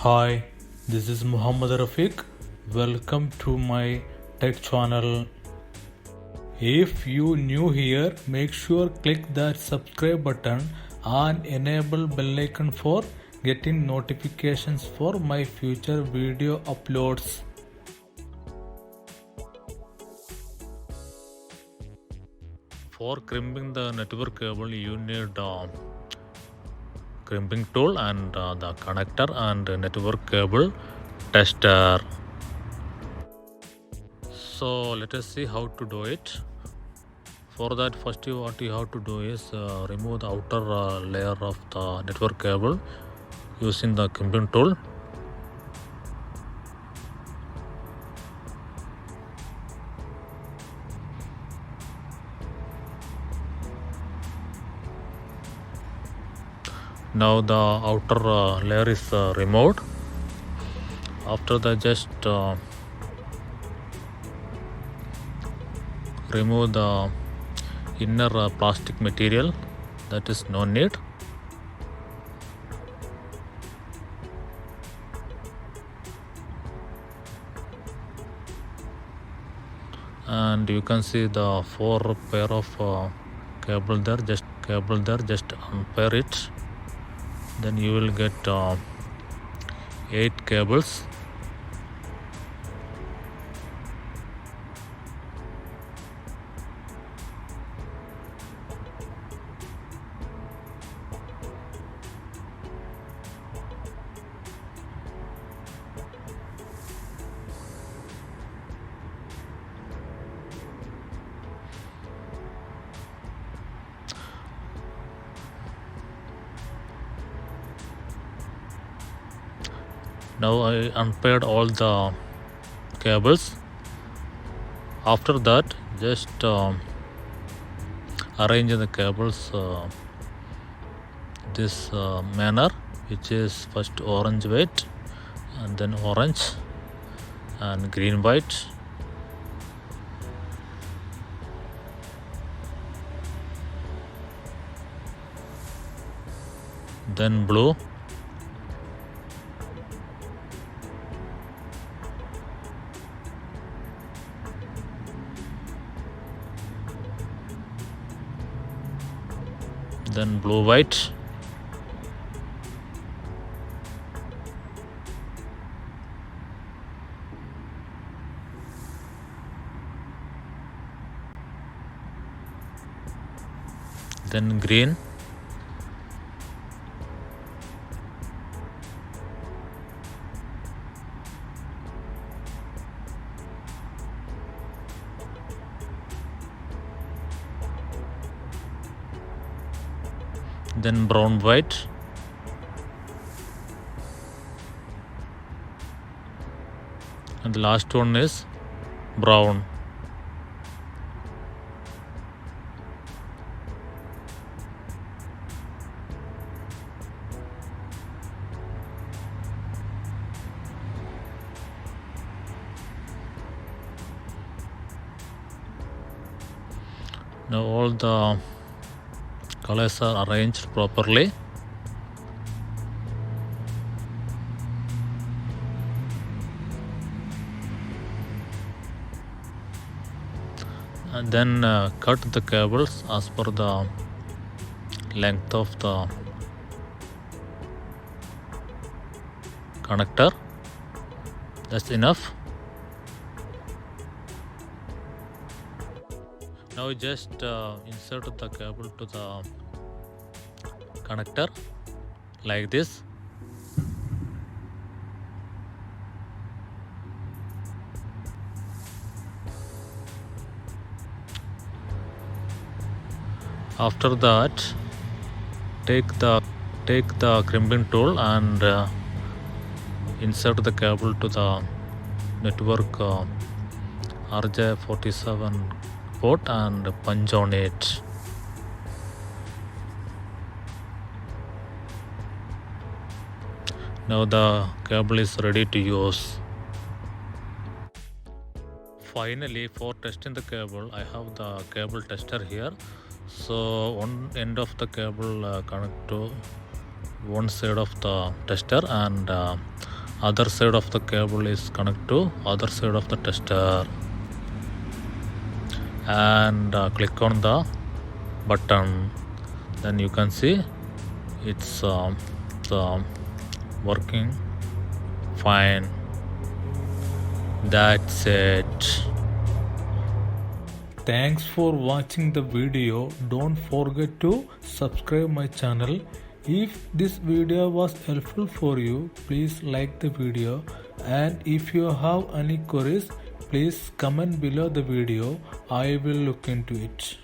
Hi, this is Muhammad Rafiq. Welcome to my tech channel. If you new here, make sure click that subscribe button and enable bell icon for getting notifications for my future video uploads. For crimping the network cable, you need crimping tool and the connector and network cable tester. So let us see how to do it. For that, first what you have to do is remove the outer layer of the network cable using the crimping tool. Now the outer layer is removed. After that, just remove the inner plastic material, that is no need. And you can see the 4 pair of cable there, just unpair it. Then you will get 8 cables. Now I unpaired all the cables. After that, just arrange the cables this manner, which is first orange white and then orange and green white. Then blue. Then blue white. Then green. Then brown white. And the last one is brown. Now all the colors are arranged properly. And then cut the cables as per the length of the connector. That's enough. Now just insert the cable to the connector like this. After that, take the crimping tool and insert the cable to the network RJ47 port and punch on it. Now the cable is ready to use. Finally, for testing the cable, I have the cable tester here. So one end of the cable connect to one side of the tester and other side of the cable is connected to other side of the tester, and click on the button. Then you can see it's working fine. That's it. Thanks for watching the video. Don't forget to subscribe my channel. If this video was helpful for you, please like the video, and if you have any queries, please comment below the video. I will look into it.